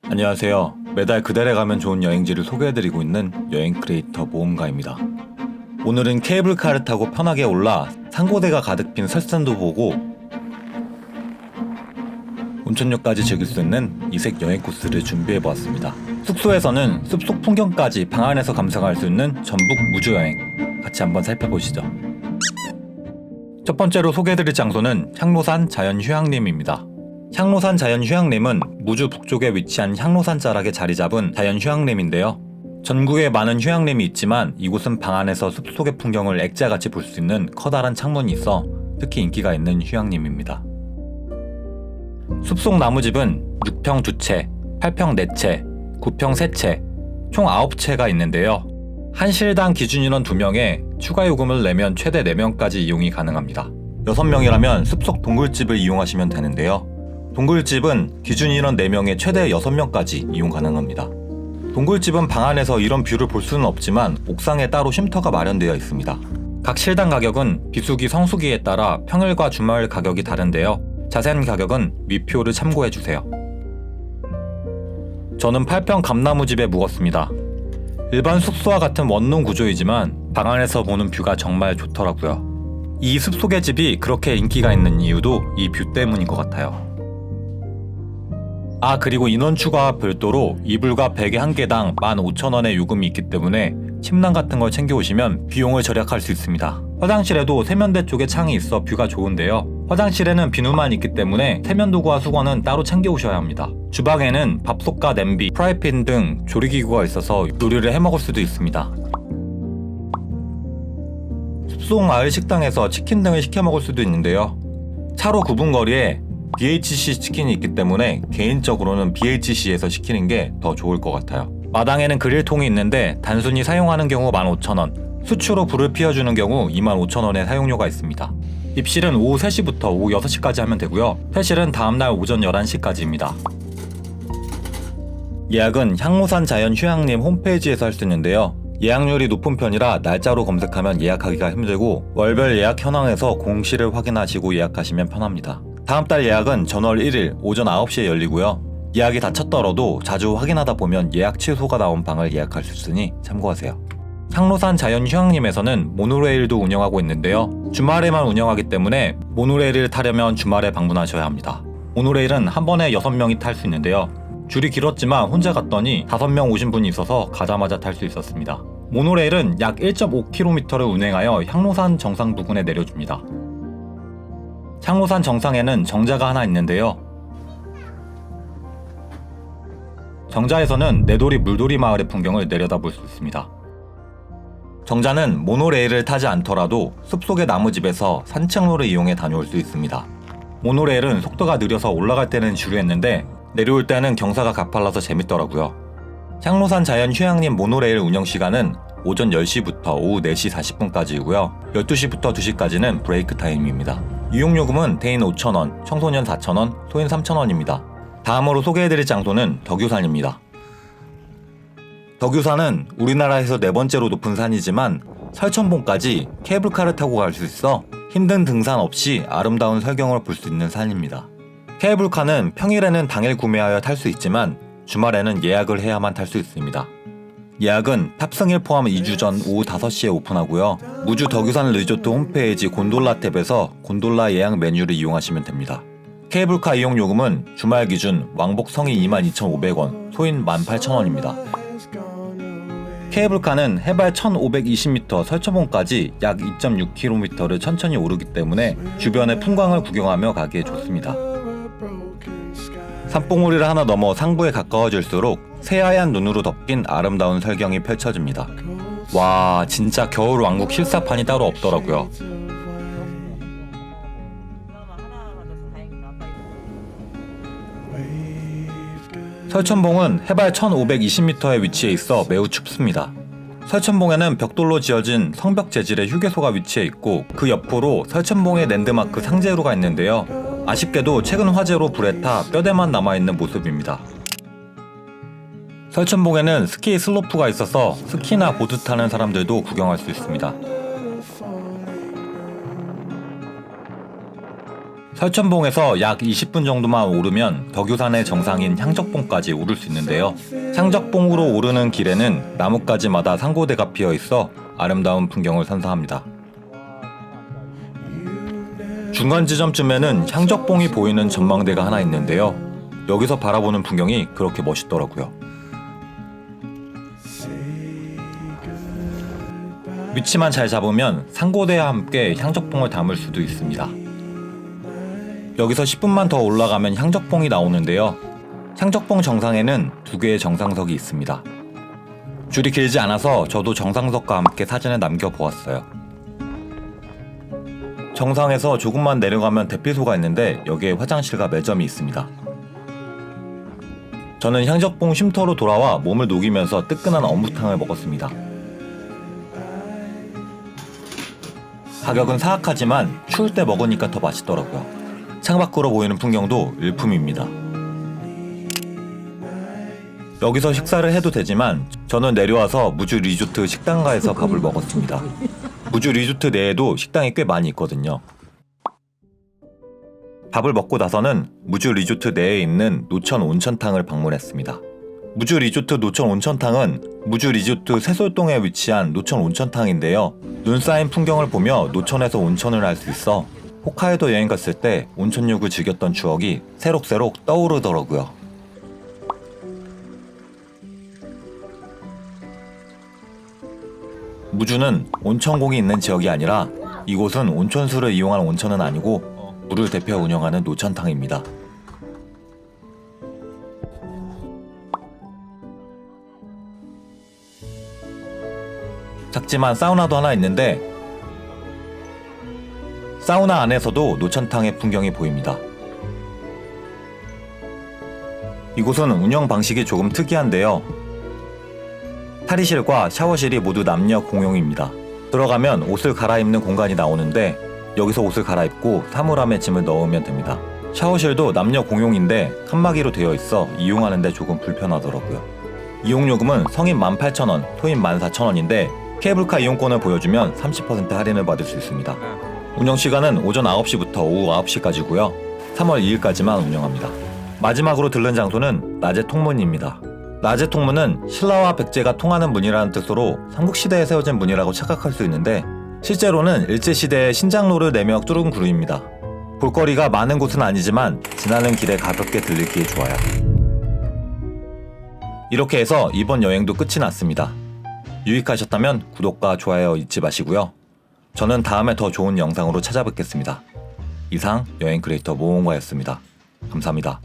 안녕하세요. 매달 그달에 가면 좋은 여행지를 소개해드리고 있는 여행 크리에이터 모험가입니다. 오늘은 케이블카를 타고 편하게 올라 산고대가 가득 빈 설산도 보고 온천역까지 즐길 수 있는 이색 여행 코스를 준비해보았습니다. 숙소에서는 숲속 풍경까지 방 안에서 감상할 수 있는 전북 무주여행 같이 한번 살펴보시죠. 첫 번째로 소개해드릴 장소는 향로산 자연휴양림입니다. 향로산 자연휴양림은 무주 북쪽에 위치한 향로산 자락에 자리 잡은 자연휴양림인데요. 전국에 많은 휴양림이 있지만 이곳은 방 안에서 숲속의 풍경을 액자같이 볼 수 있는 커다란 창문이 있어 특히 인기가 있는 휴양림입니다. 숲속 나무집은 6평 2채, 8평 4채, 9평 3채, 총 9채가 있는데요. 한 실당 기준 인원 2명에 추가 요금을 내면 최대 4명까지 이용이 가능합니다. 6명이라면 숲속 동굴집을 이용하시면 되는데요. 동굴집은 기준 인원 4명에 최대 6명까지 이용 가능합니다. 동굴집은 방 안에서 이런 뷰를 볼 수는 없지만 옥상에 따로 쉼터가 마련되어 있습니다. 각 실당 가격은 비수기 성수기에 따라 평일과 주말 가격이 다른데요. 자세한 가격은 위표를 참고해주세요. 저는 8평 감나무집에 묵었습니다. 일반 숙소와 같은 원룸 구조이지만 방 안에서 보는 뷰가 정말 좋더라고요. 이 숲속의 집이 그렇게 인기가 있는 이유도 이 뷰 때문인 것 같아요. 그리고 인원 추가와 별도로 이불과 베개 한 개당 15,000원의 요금이 있기 때문에 침낭 같은 걸 챙겨오시면 비용을 절약할 수 있습니다. 화장실에도 세면대 쪽에 창이 있어 뷰가 좋은데요. 화장실에는 비누만 있기 때문에 세면도구와 수건은 따로 챙겨오셔야 합니다. 주방에는 밥솥과 냄비, 프라이팬 등 조리기구가 있어서 요리를 해먹을 수도 있습니다. 숲속 마을 식당에서 치킨 등을 시켜 먹을 수도 있는데요. 차로 9분 거리에 BHC 치킨이 있기 때문에 개인적으로는 BHC에서 시키는 게 더 좋을 것 같아요. 마당에는 그릴통이 있는데 단순히 사용하는 경우 15,000원, 수추로 불을 피워주는 경우 25,000원의 사용료가 있습니다. 입실은 오후 3시부터 오후 6시까지 하면 되고요. 퇴실은 다음날 오전 11시까지입니다. 예약은 향로산 자연휴양림 홈페이지에서 할 수 있는데요. 예약률이 높은 편이라 날짜로 검색하면 예약하기가 힘들고 월별 예약 현황에서 공시를 확인하시고 예약하시면 편합니다. 다음 달 예약은 전월 1일 오전 9시에 열리고요. 예약이 다 찼더라도 자주 확인하다 보면 예약 취소가 나온 방을 예약할 수 있으니 참고하세요. 향로산 자연휴양림에서는 모노레일도 운영하고 있는데요. 주말에만 운영하기 때문에 모노레일을 타려면 주말에 방문하셔야 합니다. 모노레일은 한 번에 6명이 탈 수 있는데요. 줄이 길었지만 혼자 갔더니 5명 오신 분이 있어서 가자마자 탈 수 있었습니다. 모노레일은 약 1.5km를 운행하여 향로산 정상 부근에 내려줍니다. 향로산 정상에는 정자가 하나 있는데요. 정자에서는 내돌이 물돌이 마을의 풍경을 내려다볼 수 있습니다. 정자는 모노레일을 타지 않더라도 숲속의 나무집에서 산책로를 이용해 다녀올 수 있습니다. 모노레일은 속도가 느려서 올라갈 때는 지루했는데 내려올 때는 경사가 가팔라서 재밌더라고요. 향로산 자연휴양림 모노레일 운영시간은 오전 10시부터 오후 4시 40분까지이고요. 12시부터 2시까지는 브레이크 타임입니다. 이용요금은 대인 5,000원, 청소년 4,000원, 소인 3,000원입니다. 다음으로 소개해드릴 장소는 덕유산입니다. 덕유산은 우리나라에서 4번째로 높은 산이지만 설천봉까지 케이블카를 타고 갈 수 있어 힘든 등산 없이 아름다운 설경을 볼 수 있는 산입니다. 케이블카는 평일에는 당일 구매하여 탈 수 있지만 주말에는 예약을 해야만 탈 수 있습니다. 예약은 탑승일 포함 2주 전 오후 5시에 오픈하고요. 무주 덕유산 리조트 홈페이지 곤돌라 탭에서 곤돌라 예약 메뉴를 이용하시면 됩니다. 케이블카 이용 요금은 주말 기준 왕복 성인 22,500원, 소인 18,000원입니다. 케이블카는 해발 1520m 설천봉까지 약 2.6km를 천천히 오르기 때문에 주변의 풍광을 구경하며 가기에 좋습니다. 산봉우리를 하나 넘어 상부에 가까워질수록 새하얀 눈으로 덮인 아름다운 설경이 펼쳐집니다. 와, 진짜 겨울 왕국 실사판이 따로 없더라고요. 설천봉은 해발 1520m에 위치해 있어 매우 춥습니다. 설천봉에는 벽돌로 지어진 성벽 재질의 휴게소가 위치해 있고 그 옆으로 설천봉의 랜드마크 상제루가 있는데요. 아쉽게도 최근 화재로 불에 타 뼈대만 남아있는 모습입니다. 설천봉에는 스키 슬로프가 있어서 스키나 보드 타는 사람들도 구경할 수 있습니다. 설천봉에서 약 20분 정도만 오르면 덕유산의 정상인 향적봉까지 오를 수 있는데요. 향적봉으로 오르는 길에는 나뭇가지마다 상고대가 피어 있어 아름다운 풍경을 선사합니다. 중간 지점쯤에는 향적봉이 보이는 전망대가 하나 있는데요. 여기서 바라보는 풍경이 그렇게 멋있더라고요. 위치만 잘 잡으면 상고대와 함께 향적봉을 담을 수도 있습니다. 여기서 10분만 더 올라가면 향적봉이 나오는데요. 향적봉 정상에는 2개의 정상석이 있습니다. 줄이 길지 않아서 저도 정상석과 함께 사진을 남겨보았어요. 정상에서 조금만 내려가면 대피소가 있는데 여기에 화장실과 매점이 있습니다. 저는 향적봉 쉼터로 돌아와 몸을 녹이면서 뜨끈한 어묵탕을 먹었습니다. 가격은 사악하지만 추울 때 먹으니까 더 맛있더라고요. 창밖으로 보이는 풍경도 일품입니다. 여기서 식사를 해도 되지만 저는 내려와서 무주 리조트 식당가에서 밥을 먹었습니다. 무주 리조트 내에도 식당이 꽤 많이 있거든요. 밥을 먹고 나서는 무주 리조트 내에 있는 노천 온천탕을 방문했습니다. 무주 리조트 노천 온천탕은 무주 리조트 세솔동에 위치한 노천 온천탕인데요. 눈 쌓인 풍경을 보며 노천에서 온천을 할 수 있어 홋카이도 여행 갔을 때 온천욕을 즐겼던 추억이 새록새록 떠오르더라고요. 무주는 온천공이 있는 지역이 아니라 이곳은 온천수를 이용한 온천은 아니고 물을 대표 운영하는 노천탕입니다. 작지만 사우나도 하나 있는데 사우나 안에서도 노천탕의 풍경이 보입니다. 이곳은 운영 방식이 조금 특이한데요. 탈의실과 샤워실이 모두 남녀 공용입니다. 들어가면 옷을 갈아입는 공간이 나오는데 여기서 옷을 갈아입고 사물함에 짐을 넣으면 됩니다. 샤워실도 남녀 공용인데 칸막이로 되어 있어 이용하는데 조금 불편하더라고요. 이용요금은 성인 18,000원, 토인 14,000원인데 케이블카 이용권을 보여주면 30% 할인을 받을 수 있습니다. 운영시간은 오전 9시부터 오후 9시까지고요. 3월 2일까지만 운영합니다. 마지막으로 들른 장소는 낮의 통문입니다. 낮의 통문은 신라와 백제가 통하는 문이라는 뜻으로 삼국시대에 세워진 문이라고 착각할 수 있는데 실제로는 일제시대의 신장로를 내며 뚫은 구루입니다. 볼거리가 많은 곳은 아니지만 지나는 길에 가볍게 들리기에 좋아요. 이렇게 해서 이번 여행도 끝이 났습니다. 유익하셨다면 구독과 좋아요 잊지 마시고요. 저는 다음에 더 좋은 영상으로 찾아뵙겠습니다. 이상 여행 크리에이터 모홍과였습니다. 감사합니다.